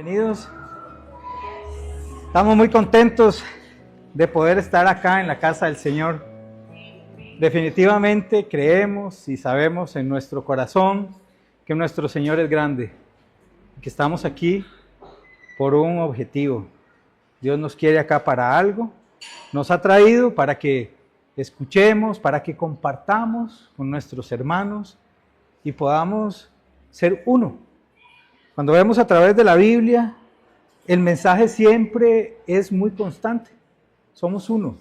Bienvenidos. Estamos muy contentos de poder estar acá en la casa del Señor. Definitivamente creemos y sabemos en nuestro corazón que nuestro Señor es grande, que estamos aquí por un objetivo. Dios nos quiere acá para algo, nos ha traído para que escuchemos, para que compartamos con nuestros hermanos y podamos ser uno. Cuando vemos a través de la Biblia, el mensaje siempre es muy constante. Somos uno.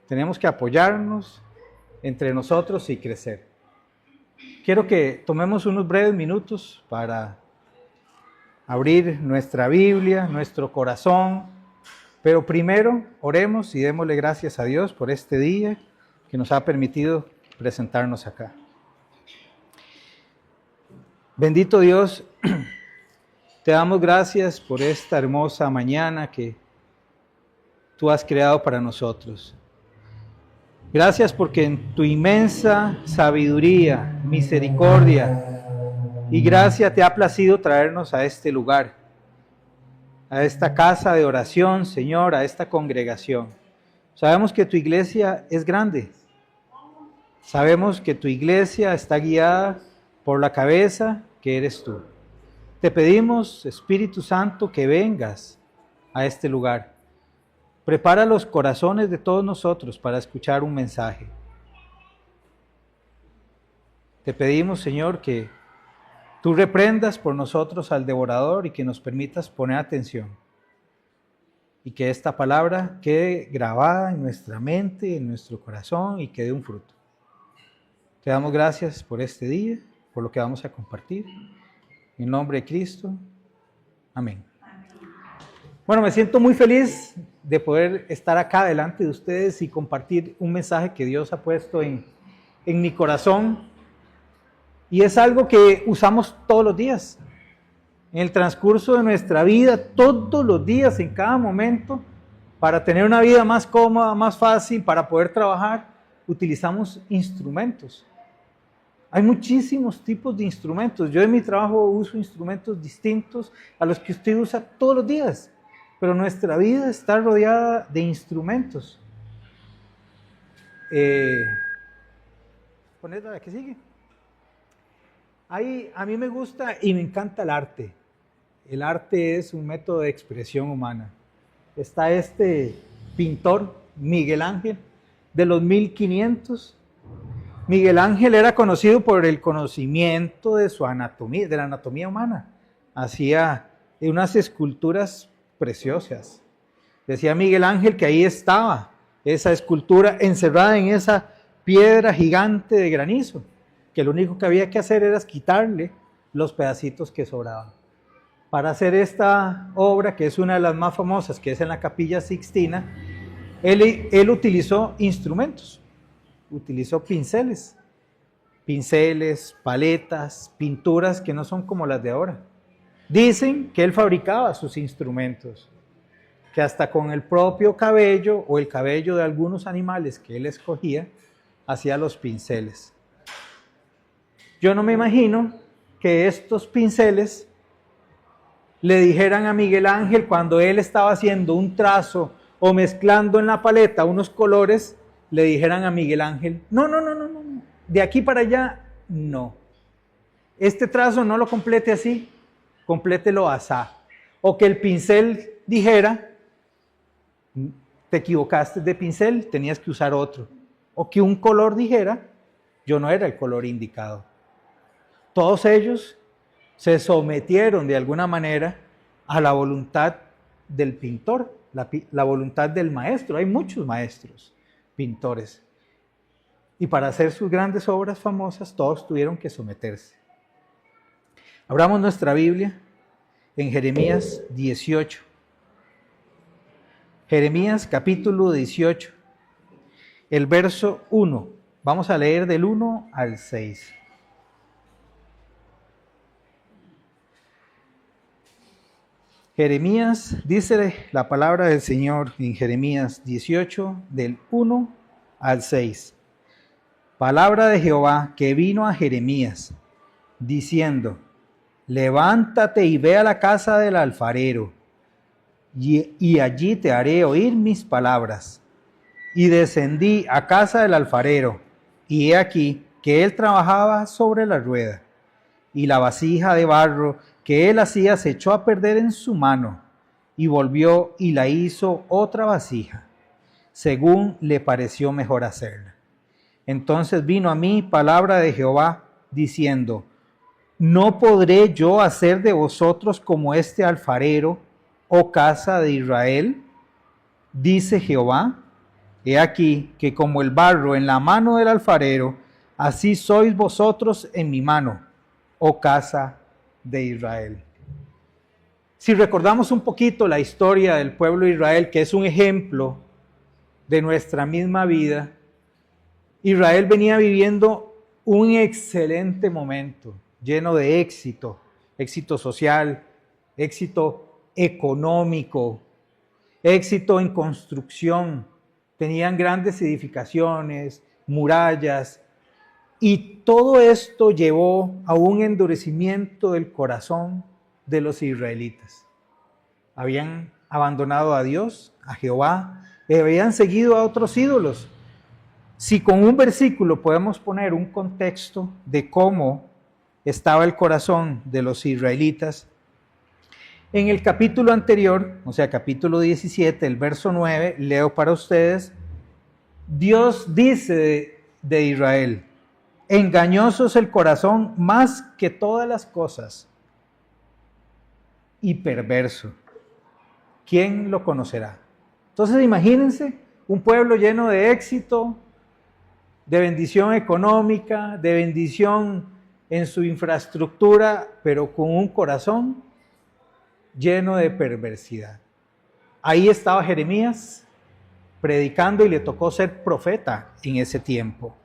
Tenemos que apoyarnos entre nosotros y crecer. Quiero que tomemos unos breves minutos para abrir nuestra Biblia, nuestro corazón, pero primero oremos y démosle gracias a Dios por este día que nos ha permitido presentarnos acá. Bendito Dios, te damos gracias por esta hermosa mañana que tú has creado para nosotros. Gracias porque en tu inmensa sabiduría, misericordia y gracia te ha placido traernos a este lugar, a esta casa de oración, Señor, a esta congregación. Sabemos que tu iglesia es grande. Sabemos que tu iglesia está guiada por la cabeza que eres tú. Te pedimos, Espíritu Santo, que vengas a este lugar. Prepara los corazones de todos nosotros para escuchar un mensaje. Te pedimos, Señor, que tú reprendas por nosotros al devorador y que nos permitas poner atención. Y que esta palabra quede grabada en nuestra mente, en nuestro corazón y que dé un fruto. Te damos gracias por este día, por lo que vamos a compartir. En nombre de Cristo, amén. Bueno, me siento muy feliz de poder estar acá delante de ustedes y compartir un mensaje que Dios ha puesto en mi corazón. Y es algo que usamos todos los días. En el transcurso de nuestra vida, todos los días, en cada momento, para tener una vida más cómoda, más fácil, para poder trabajar, utilizamos instrumentos. Hay muchísimos tipos de instrumentos. Yo en mi trabajo uso instrumentos distintos a los que usted usa todos los días. Pero nuestra vida está rodeada de instrumentos. Ponedla la que sigue. A mí me gusta y me encanta el arte. El arte es un método de expresión humana. Está este pintor, Miguel Ángel, de los 1500. Miguel Ángel era conocido por el conocimiento de su anatomía, de la anatomía humana. Hacía unas esculturas preciosas. Decía Miguel Ángel que ahí estaba esa escultura encerrada en esa piedra gigante de granizo, que lo único que había que hacer era quitarle los pedacitos que sobraban. Para hacer esta obra, que es una de las más famosas, que es en la Capilla Sixtina, él utilizó instrumentos. Utilizó pinceles, paletas, pinturas que no son como las de ahora. Dicen que él fabricaba sus instrumentos, que hasta con el propio cabello o el cabello de algunos animales que él escogía, hacía los pinceles. Yo no me imagino que estos pinceles le dijeran a Miguel Ángel cuando él estaba haciendo un trazo o mezclando en la paleta unos colores, le dijeran a Miguel Ángel, no, de aquí para allá, no. Este trazo no lo complete así, complételo asá. O que el pincel dijera, te equivocaste de pincel, tenías que usar otro. O que un color dijera, yo no era el color indicado. Todos ellos se sometieron de alguna manera a la voluntad del pintor, la voluntad del maestro. Hay muchos maestros pintores. Y para hacer sus grandes obras famosas, todos tuvieron que someterse. Abramos nuestra Biblia en Jeremías 18. Jeremías capítulo 18, el verso 1. Vamos a leer del 1 al 6. Jeremías, dice la palabra del Señor en Jeremías 18, del 1 al 6. Palabra de Jehová que vino a Jeremías, diciendo: levántate y ve a la casa del alfarero, y allí te haré oír mis palabras. Y descendí a casa del alfarero, y he aquí que él trabajaba sobre la rueda, y la vasija de barro que él hacía se echó a perder en su mano, y volvió y la hizo otra vasija, según le pareció mejor hacerla. Entonces vino a mí palabra de Jehová, diciendo: ¿no podré yo hacer de vosotros como este alfarero, oh casa de Israel? Dice Jehová: he aquí que como el barro en la mano del alfarero, así sois vosotros en mi mano, oh casa de Israel. Si recordamos un poquito la historia del pueblo de Israel, que es un ejemplo de nuestra misma vida, Israel venía viviendo un excelente momento, lleno de éxito, éxito social, éxito económico, éxito en construcción. Tenían grandes edificaciones, murallas, y todo esto llevó a un endurecimiento del corazón de los israelitas. Habían abandonado a Dios, a Jehová, y habían seguido a otros ídolos. Si con un versículo podemos poner un contexto de cómo estaba el corazón de los israelitas, en el capítulo anterior, o sea, capítulo 17, el verso 9, leo para ustedes: Dios dice de Israel: engañoso es el corazón más que todas las cosas, y perverso. ¿Quién lo conocerá? Entonces imagínense un pueblo lleno de éxito, de bendición económica, de bendición en su infraestructura, pero con un corazón lleno de perversidad. Ahí estaba Jeremías predicando, y le tocó ser profeta en ese tiempo.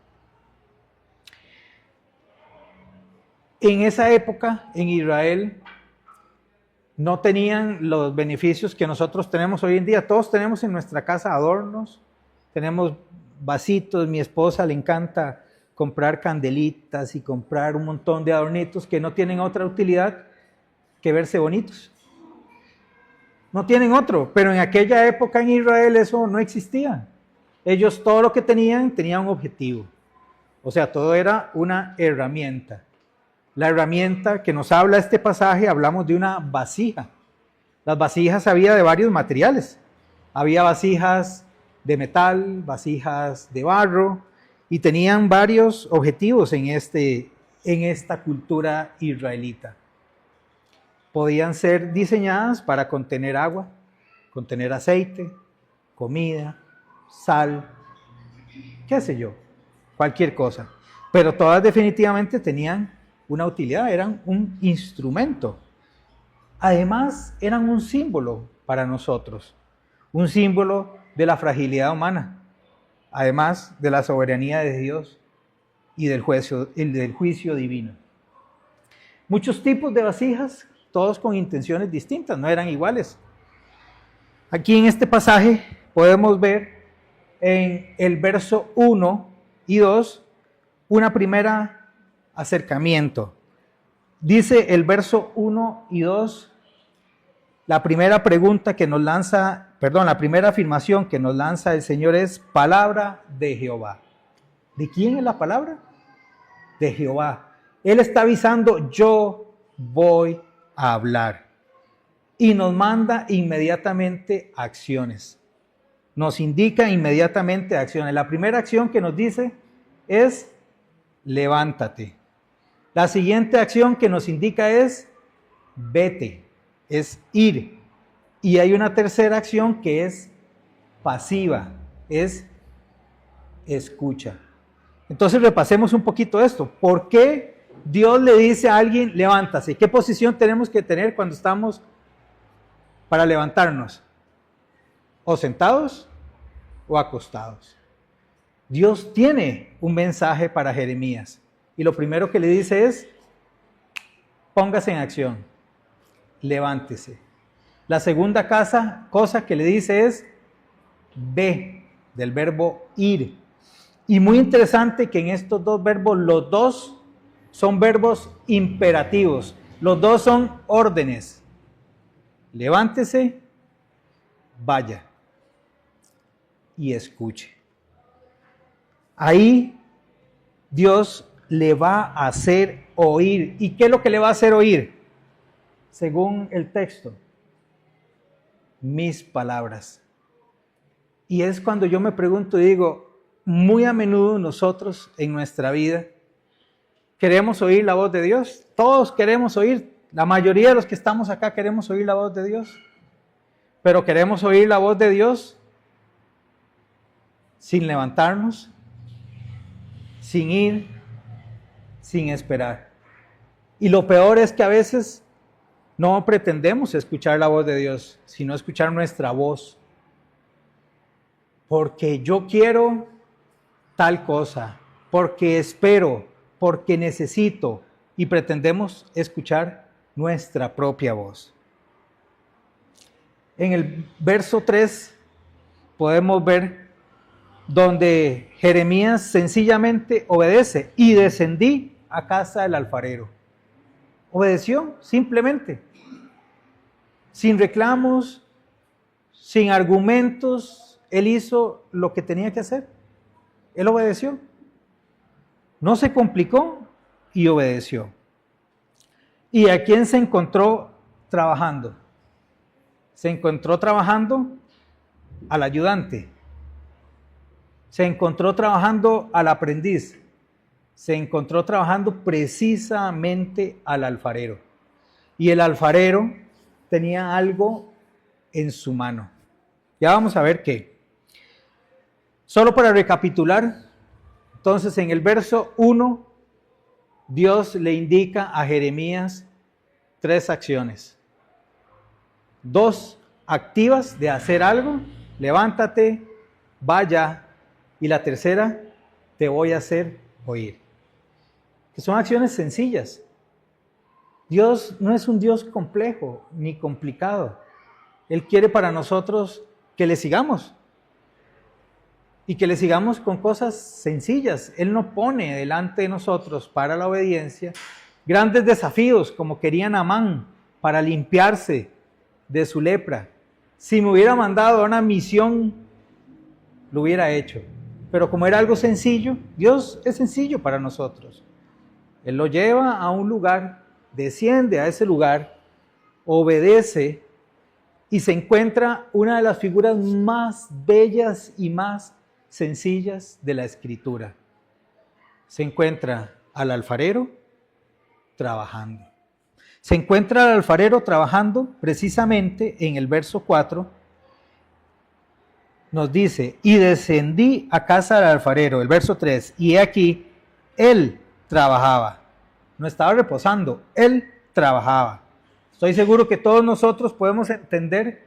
En esa época, en Israel, no tenían los beneficios que nosotros tenemos hoy en día. Todos tenemos en nuestra casa adornos, tenemos vasitos. Mi esposa le encanta comprar candelitas y comprar un montón de adornitos que no tienen otra utilidad que verse bonitos. No tienen otro, pero en aquella época en Israel eso no existía. Ellos todo lo que tenían un objetivo. O sea, todo era una herramienta. La herramienta que nos habla este pasaje, hablamos de una vasija. Las vasijas había de varios materiales. Había vasijas de metal, vasijas de barro, y tenían varios objetivos en esta cultura israelita. Podían ser diseñadas para contener agua, contener aceite, comida, sal, qué sé yo, cualquier cosa. Pero todas definitivamente tenían una utilidad, eran un instrumento. Además, eran un símbolo para nosotros, un símbolo de la fragilidad humana, además de la soberanía de Dios y del juicio divino. Muchos tipos de vasijas, todos con intenciones distintas, no eran iguales. Aquí en este pasaje podemos ver en el verso 1 y 2 una primera acercamiento. Dice el verso 1 y 2, la primera pregunta que nos lanza, la primera afirmación que nos lanza el Señor es: palabra de Jehová. ¿De quién es la palabra? De Jehová. Él está avisando: yo voy a hablar. Y nos manda inmediatamente acciones. Nos indica inmediatamente acciones. La primera acción que nos dice es: levántate. La siguiente acción que nos indica es: vete, es ir. Y hay una tercera acción que es pasiva, es escucha. Entonces repasemos un poquito esto. ¿Por qué Dios le dice a alguien: levántase? ¿Qué posición tenemos que tener cuando estamos para levantarnos? ¿O sentados o acostados? Dios tiene un mensaje para Jeremías. Y lo primero que le dice es: póngase en acción, levántese. La segunda cosa que le dice es: ve, del verbo ir. Y muy interesante que en estos dos verbos, los dos son verbos imperativos. Los dos son órdenes. Levántese, vaya y escuche. Ahí Dios le va a hacer oír. ¿Y qué es lo que le va a hacer oír? Según el texto, mis palabras. Y es cuando yo me pregunto y digo, muy a menudo nosotros en nuestra vida queremos oír la voz de Dios. Todos queremos oír, la mayoría de los que estamos acá queremos oír la voz de Dios. Pero queremos oír la voz de Dios sin levantarnos, sin ir, sin esperar. Y lo peor es que a veces no pretendemos escuchar la voz de Dios, sino escuchar nuestra voz. Porque yo quiero tal cosa, porque espero, porque necesito, y pretendemos escuchar nuestra propia voz. En el verso 3 podemos ver donde Jeremías sencillamente obedece y descendí a casa del alfarero. Obedeció simplemente, sin reclamos, sin argumentos. Él hizo lo que tenía que hacer. Él obedeció. No se complicó y obedeció. ¿Y a quién se encontró trabajando? Se encontró trabajando al ayudante. Se encontró trabajando al aprendiz. Se encontró trabajando precisamente al alfarero. Y el alfarero tenía algo en su mano. Ya vamos a ver qué. Solo para recapitular, entonces en el verso 1, Dios le indica a Jeremías 3 acciones. 2 activas de hacer algo, levántate, vaya, y la tercera, te voy a hacer oír. Que son acciones sencillas. Dios no es un Dios complejo ni complicado. Él quiere para nosotros que le sigamos. Y que le sigamos con cosas sencillas. Él no pone delante de nosotros para la obediencia grandes desafíos como quería Naamán para limpiarse de su lepra. Si me hubiera mandado a una misión, lo hubiera hecho. Pero como era algo sencillo, Dios es sencillo para nosotros. Él lo lleva a un lugar, desciende a ese lugar, obedece y se encuentra una de las figuras más bellas y más sencillas de la Escritura. Se encuentra al alfarero trabajando. Se encuentra al alfarero trabajando precisamente en el verso 4. Nos dice, y descendí a casa del alfarero, el verso 3, y he aquí, él trabajaba. No estaba reposando, él trabajaba. Estoy seguro que todos nosotros podemos entender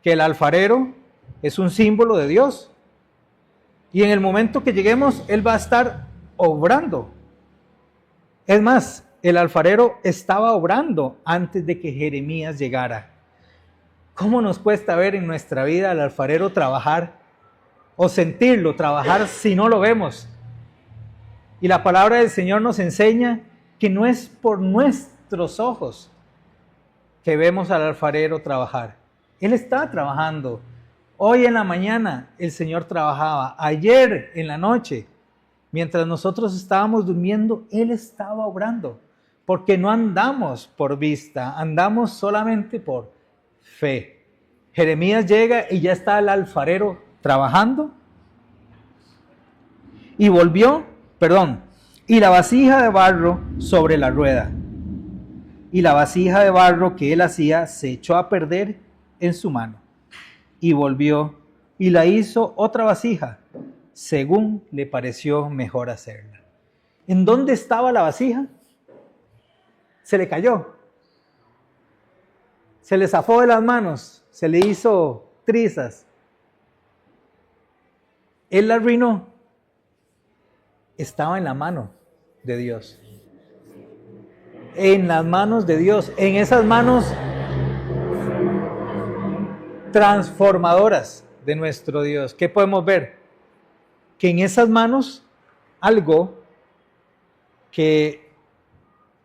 que el alfarero es un símbolo de Dios. Y en el momento que lleguemos, él va a estar obrando. Es más, el alfarero estaba obrando antes de que Jeremías llegara. ¿Cómo nos cuesta ver en nuestra vida al alfarero trabajar o sentirlo trabajar si no lo vemos? Y la palabra del Señor nos enseña que no es por nuestros ojos que vemos al alfarero trabajar. Él está trabajando. Hoy en la mañana el Señor trabajaba. Ayer en la noche, mientras nosotros estábamos durmiendo, Él estaba obrando. Porque no andamos por vista, andamos solamente por fe. Jeremías llega y ya está el alfarero trabajando. Y y la vasija de barro sobre la rueda. Y la vasija de barro que él hacía se echó a perder en su mano. Y volvió y la hizo otra vasija, según le pareció mejor hacerla. ¿En dónde estaba la vasija? Se le cayó. Se le zafó de las manos, se le hizo trizas. Él la arruinó. Estaba en la mano de Dios. En las manos de Dios, en esas manos transformadoras de nuestro Dios. ¿Qué podemos ver? Que en esas manos algo que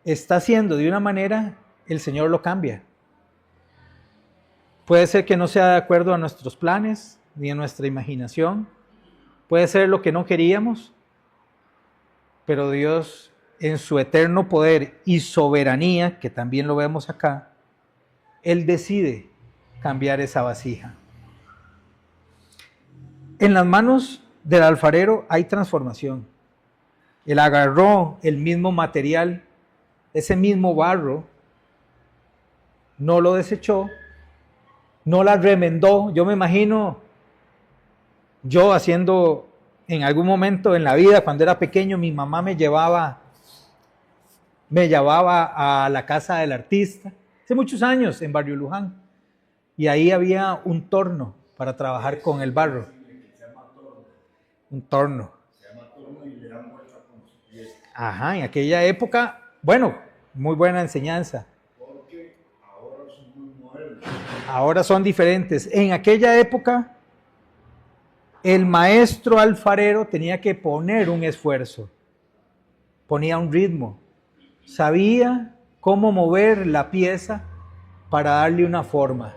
está haciendo de una manera el Señor lo cambia. Puede ser que no sea de acuerdo a nuestros planes ni a nuestra imaginación. Puede ser lo que no queríamos, pero Dios, en su eterno poder y soberanía, que también lo vemos acá, Él decide cambiar esa vasija. En las manos del alfarero hay transformación. Él agarró el mismo material, ese mismo barro, no lo desechó, no la remendó. Yo me imagino yo haciendo en algún momento en la vida, cuando era pequeño, mi mamá me llevaba a la casa del artista, hace muchos años en Barrio Luján, y ahí había un torno para trabajar con el barro. Un torno. Ajá, en aquella época, bueno, muy buena enseñanza. Porque ahora son muy modernos. Ahora son diferentes. En aquella época, el maestro alfarero tenía que poner un esfuerzo, ponía un ritmo, sabía cómo mover la pieza para darle una forma.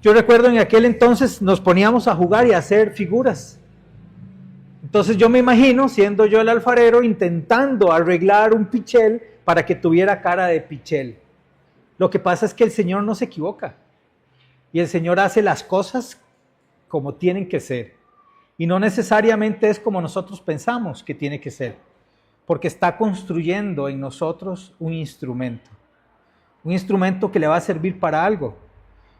Yo recuerdo en aquel entonces nos poníamos a jugar y a hacer figuras. Entonces yo me imagino, siendo yo el alfarero, intentando arreglar un pichel para que tuviera cara de pichel. Lo que pasa es que el Señor no se equivoca. Y el Señor hace las cosas como tienen que ser. Y no necesariamente es como nosotros pensamos que tiene que ser. Porque está construyendo en nosotros un instrumento. Un instrumento que le va a servir para algo.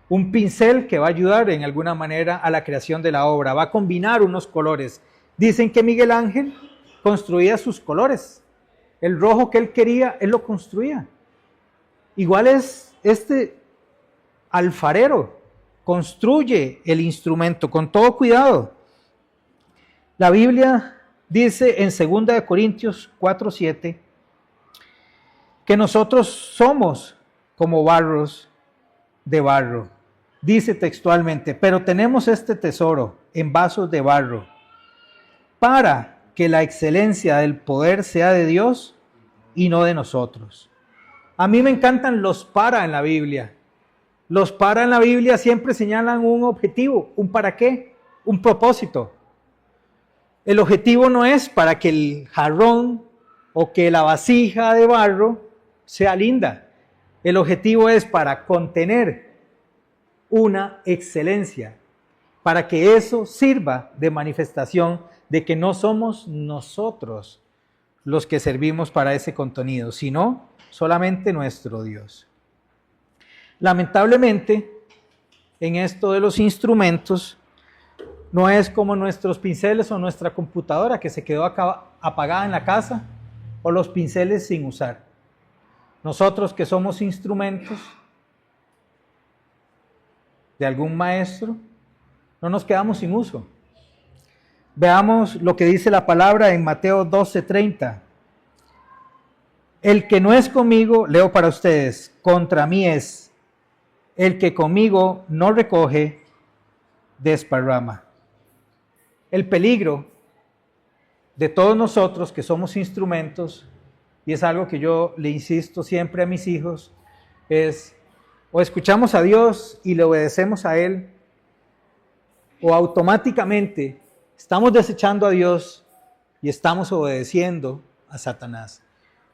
Un pincel que va a ayudar en alguna manera a la creación de la obra. Va a combinar unos colores. Dicen que Miguel Ángel construía sus colores. El rojo que él quería, él lo construía. Igual es este alfarero. Construye el instrumento con todo cuidado. La Biblia dice en 2 Corintios 4:7 que nosotros somos como barros de barro. Dice textualmente, pero tenemos este tesoro en vasos de barro, para que la excelencia del poder sea de Dios y no de nosotros. A mí me encantan los para en la Biblia. Los para en la Biblia siempre señalan un objetivo, un para qué, un propósito. El objetivo no es para que el jarrón o que la vasija de barro sea linda. El objetivo es para contener una excelencia, para que eso sirva de manifestación de que no somos nosotros los que servimos para ese contenido, sino solamente nuestro Dios. Lamentablemente, en esto de los instrumentos, no es como nuestros pinceles o nuestra computadora que se quedó apagada en la casa, o los pinceles sin usar. Nosotros que somos instrumentos de algún maestro, no nos quedamos sin uso. Veamos lo que dice la palabra en Mateo 12:30. El que no es conmigo, leo para ustedes, contra mí es. El que conmigo no recoge, desparrama. El peligro de todos nosotros que somos instrumentos, y es algo que yo le insisto siempre a mis hijos, es o escuchamos a Dios y le obedecemos a Él, o automáticamente estamos desechando a Dios y estamos obedeciendo a Satanás.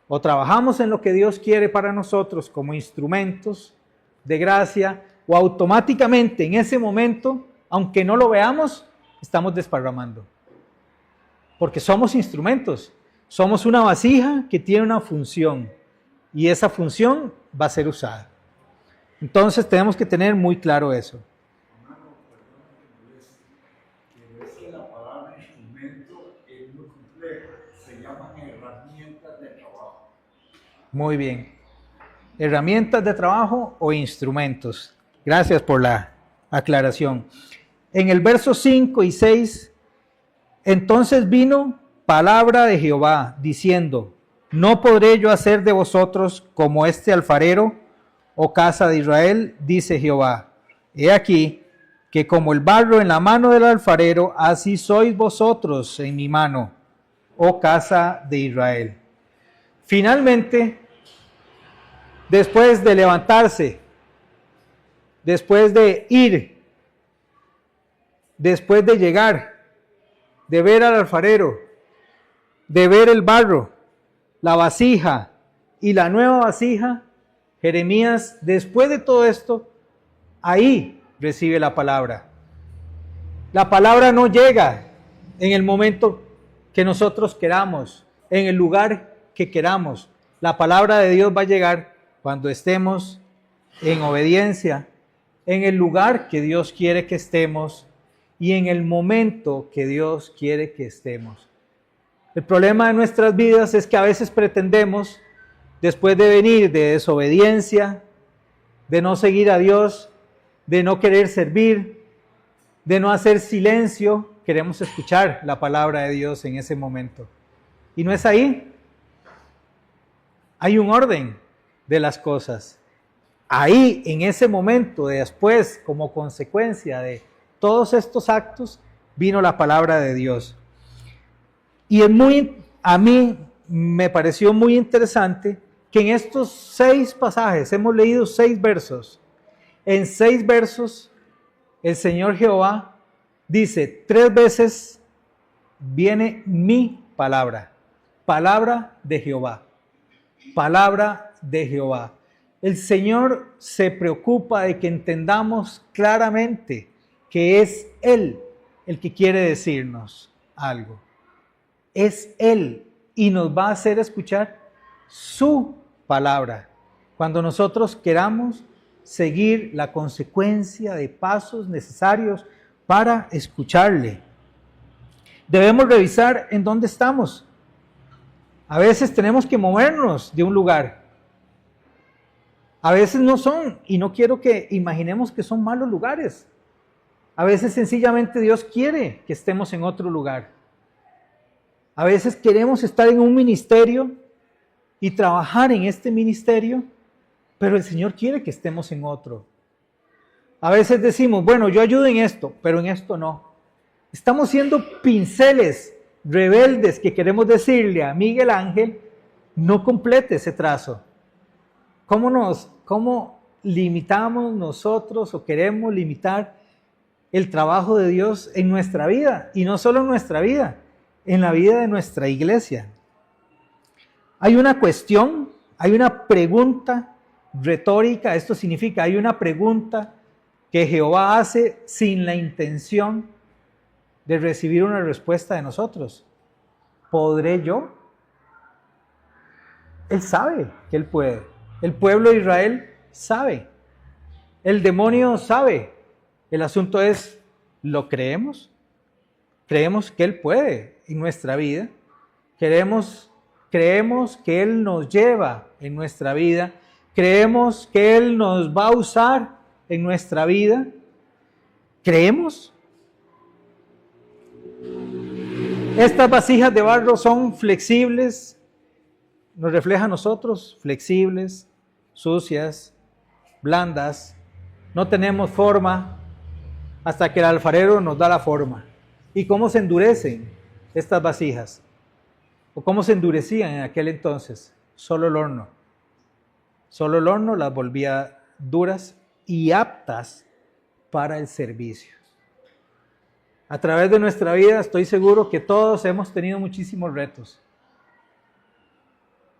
O trabajamos en lo que Dios quiere para nosotros como instrumentos de gracia, o automáticamente en ese momento, aunque no lo veamos, estamos desparramando. Porque somos instrumentos, somos una vasija que tiene una función y esa función va a ser usada. Entonces tenemos que tener muy claro eso. Hermano, pero es que la palabra instrumento es muy compleja. Se llaman herramientas de trabajo. Muy bien. Herramientas de trabajo o instrumentos. Gracias por la aclaración. En el verso 5 y 6, entonces vino palabra de Jehová, diciendo, no podré yo hacer de vosotros como este alfarero, oh casa de Israel, dice Jehová. He aquí que como el barro en la mano del alfarero, así sois vosotros en mi mano, oh casa de Israel. Finalmente, después de levantarse, después de ir, después de llegar, de ver al alfarero, de ver el barro, la vasija y la nueva vasija, Jeremías, después de todo esto, ahí recibe la palabra. La palabra no llega en el momento que nosotros queramos, en el lugar que queramos. La palabra de Dios va a llegar cuando estemos en obediencia, en el lugar que Dios quiere que estemos y en el momento que Dios quiere que estemos. El problema de nuestras vidas es que a veces pretendemos, después de venir de desobediencia, de no seguir a Dios, de no querer servir, de no hacer silencio, queremos escuchar la palabra de Dios en ese momento. Y no es ahí. Hay un orden de las cosas. Ahí, en ese momento, después, como consecuencia de todos estos actos, vino la palabra de Dios. Y a mí me pareció muy interesante que en estos 6 pasajes, hemos leído 6 versos, en 6 versos el Señor Jehová dice 3 veces, viene mi palabra, palabra de Jehová, palabra de Jehová. El Señor se preocupa de que entendamos claramente que es Él el que quiere decirnos algo. Es Él y nos va a hacer escuchar su palabra. Cuando nosotros queramos seguir la consecuencia de pasos necesarios para escucharle. Debemos revisar en dónde estamos. A veces tenemos que movernos de un lugar. A veces no son, y no quiero que imaginemos que son malos lugares. A veces sencillamente Dios quiere que estemos en otro lugar. A veces queremos estar en un ministerio y trabajar en este ministerio, pero el Señor quiere que estemos en otro. A veces decimos, bueno, yo ayudo en esto, pero en esto no. Estamos siendo pinceles rebeldes que queremos decirle a Miguel Ángel, no complete ese trazo. ¿Cómo limitamos nosotros o queremos limitar el trabajo de Dios en nuestra vida? Y no solo en nuestra vida, en la vida de nuestra iglesia. Hay una cuestión, hay una pregunta retórica, esto significa, hay una pregunta que Jehová hace sin la intención de recibir una respuesta de nosotros. ¿Podré yo? Él sabe que Él puede. El pueblo de Israel sabe. El demonio sabe. El asunto es, ¿lo creemos? ¿Creemos que Él puede en nuestra vida? ¿Creemos que Él nos lleva en nuestra vida? ¿Creemos que Él nos va a usar en nuestra vida? ¿Creemos? Estas vasijas de barro son flexibles, nos refleja a nosotros, flexibles, sucias, blandas, no tenemos forma hasta que el alfarero nos da la forma. ¿Y cómo se endurecen estas vasijas? ¿O cómo se endurecían en aquel entonces? Solo el horno. Solo el horno las volvía duras y aptas para el servicio. A través de nuestra vida estoy seguro que todos hemos tenido muchísimos retos.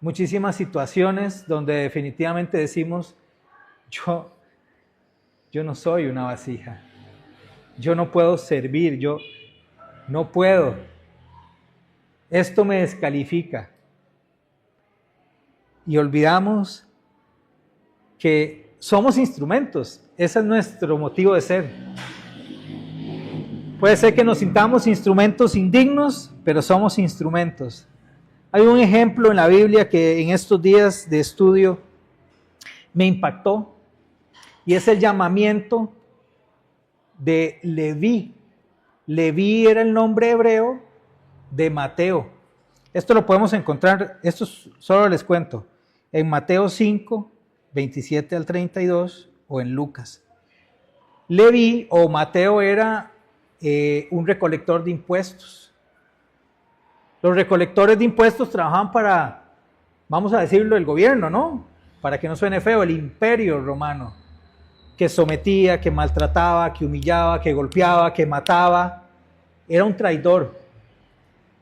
Muchísimas situaciones donde definitivamente decimos, yo no soy una vasija. Yo no puedo servir, yo no puedo. Esto me descalifica. Y olvidamos que somos instrumentos. Ese es nuestro motivo de ser. Puede ser que nos sintamos instrumentos indignos, pero somos instrumentos. Hay un ejemplo en la Biblia que en estos días de estudio me impactó, y es el llamamiento de Leví. Leví era el nombre hebreo de Mateo. Esto lo podemos encontrar, esto solo les cuento, en Mateo 5, 27 al 32 o en Lucas. Leví o Mateo era un recolector de impuestos. Los recolectores de impuestos trabajaban para, vamos a decirlo, el gobierno, ¿no? para que no suene feo, el imperio romano, que sometía, que maltrataba, que humillaba, que golpeaba, que mataba. Era un traidor.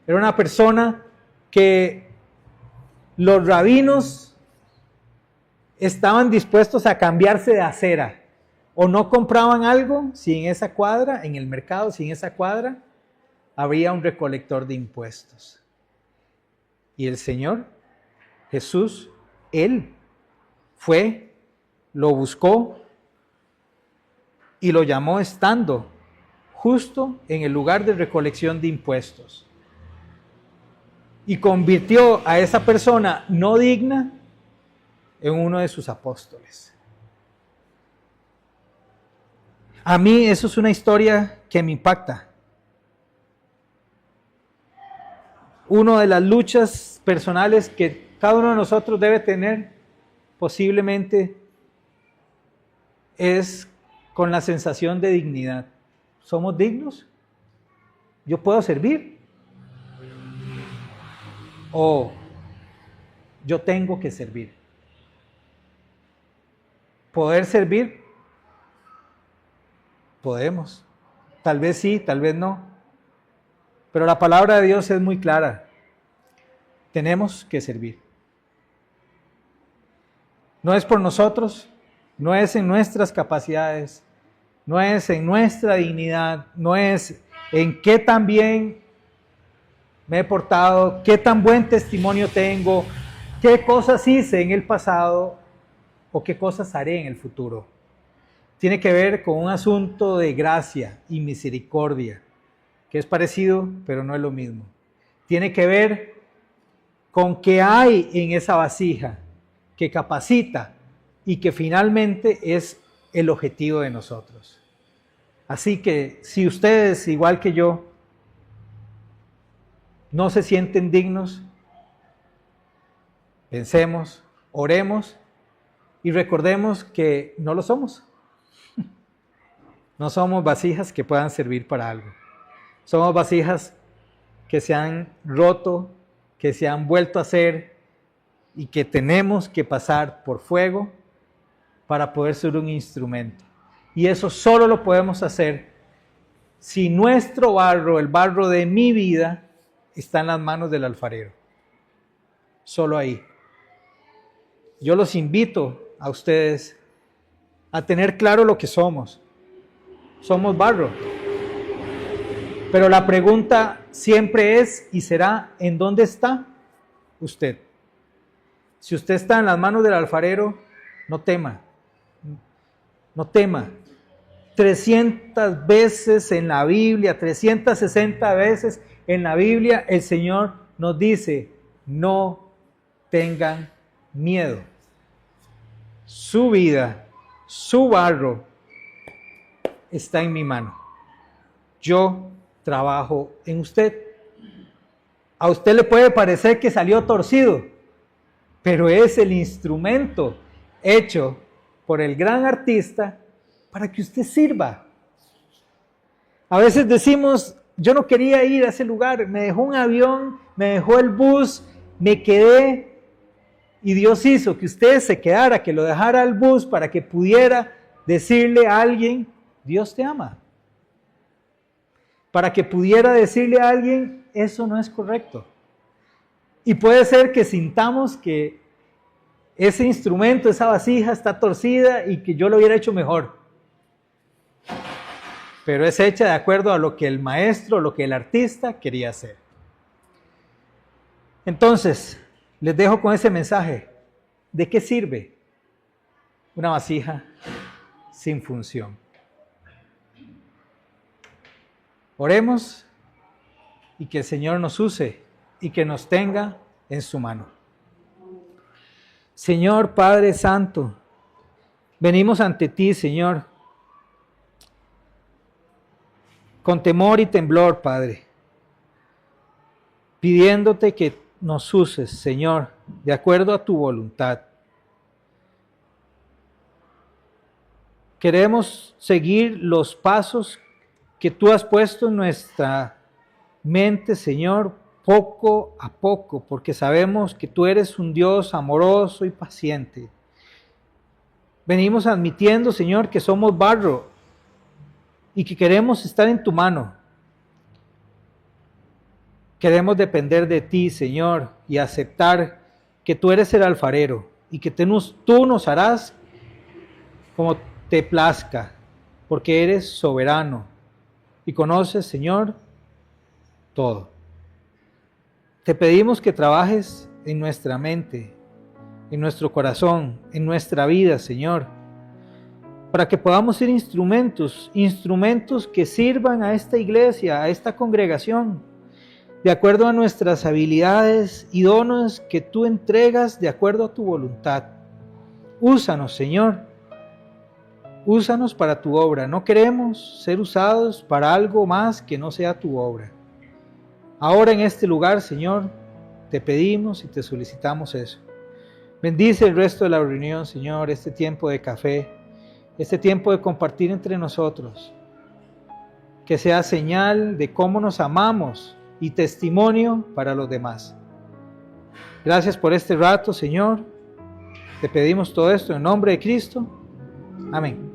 Era una persona que los rabinos estaban dispuestos a cambiarse de acera. O no compraban algo si en esa cuadra, en el mercado, si en esa cuadra, habría un recolector de impuestos. Y el Señor, Jesús, Él fue, lo buscó y lo llamó estando justo en el lugar de recolección de impuestos. Y convirtió a esa persona no digna en uno de sus apóstoles. A mí eso es una historia que me impacta. Una de las luchas personales que cada uno de nosotros debe tener posiblemente es con la sensación de dignidad. ¿Somos dignos? ¿Yo puedo servir? ¿O yo tengo que servir? ¿Poder servir? Podemos. Tal vez sí, tal vez no. Pero la palabra de Dios es muy clara. Tenemos que servir. No es por nosotros, no es en nuestras capacidades, no es en nuestra dignidad, no es en qué tan bien me he portado, qué tan buen testimonio tengo, qué cosas hice en el pasado o qué cosas haré en el futuro. Tiene que ver con un asunto de gracia y misericordia, que es parecido, pero no es lo mismo. Tiene que ver con qué hay en esa vasija que capacita y que finalmente es el objetivo de nosotros. Así que si ustedes, igual que yo, no se sienten dignos, pensemos, oremos y recordemos que no lo somos. No somos vasijas que puedan servir para algo. Somos vasijas que se han roto, que se han vuelto a hacer y que tenemos que pasar por fuego para poder ser un instrumento. Y eso solo lo podemos hacer si nuestro barro, el barro de mi vida, está en las manos del alfarero. Solo ahí. Yo los invito a ustedes a tener claro lo que somos. Somos barro. Pero la pregunta siempre es y será, ¿en dónde está usted? Si usted está en las manos del alfarero, no tema. No tema. 300 veces en la Biblia, 360 veces en la Biblia, el Señor nos dice, no tengan miedo. Su vida, su barro, está en mi mano. Yo trabajo en usted. A usted le puede parecer que salió torcido, pero es el instrumento hecho por el gran artista para que usted sirva. A veces decimos, yo no quería ir a ese lugar, me dejó un avión, me dejó el bus, me quedé y Dios hizo que usted se quedara, que lo dejara el bus para que pudiera decirle a alguien, Dios te ama. Para que pudiera decirle a alguien, eso no es correcto. Y puede ser que sintamos que ese instrumento, esa vasija está torcida y que yo lo hubiera hecho mejor. Pero es hecha de acuerdo a lo que el maestro, lo que el artista quería hacer. Entonces, les dejo con ese mensaje. ¿De qué sirve una vasija sin función? Oremos y que el Señor nos use y que nos tenga en su mano. Señor Padre Santo, venimos ante ti, Señor, con temor y temblor, Padre, pidiéndote que nos uses, Señor, de acuerdo a tu voluntad. Queremos seguir los pasos que tú has puesto en nuestra mente, Señor, poco a poco, porque sabemos que tú eres un Dios amoroso y paciente, Venimos admitiendo, Señor, que somos barro y que queremos estar en tu mano. Queremos depender de ti, Señor, y aceptar que tú eres el alfarero y que tú nos harás como te plazca, porque eres soberano y conoces, Señor, todo. Te pedimos que trabajes en nuestra mente, en nuestro corazón, en nuestra vida, Señor, para que podamos ser instrumentos que sirvan a esta iglesia, a esta congregación, de acuerdo a nuestras habilidades y dones que tú entregas de acuerdo a tu voluntad. Úsanos, Señor. Úsanos para tu obra. No queremos ser usados para algo más que no sea tu obra. Ahora en este lugar, Señor, te pedimos y te solicitamos eso. Bendice el resto de la reunión, Señor, este tiempo de café, este tiempo de compartir entre nosotros. Que sea señal de cómo nos amamos y testimonio para los demás. Gracias por este rato, Señor. Te pedimos todo esto en nombre de Cristo. Amén.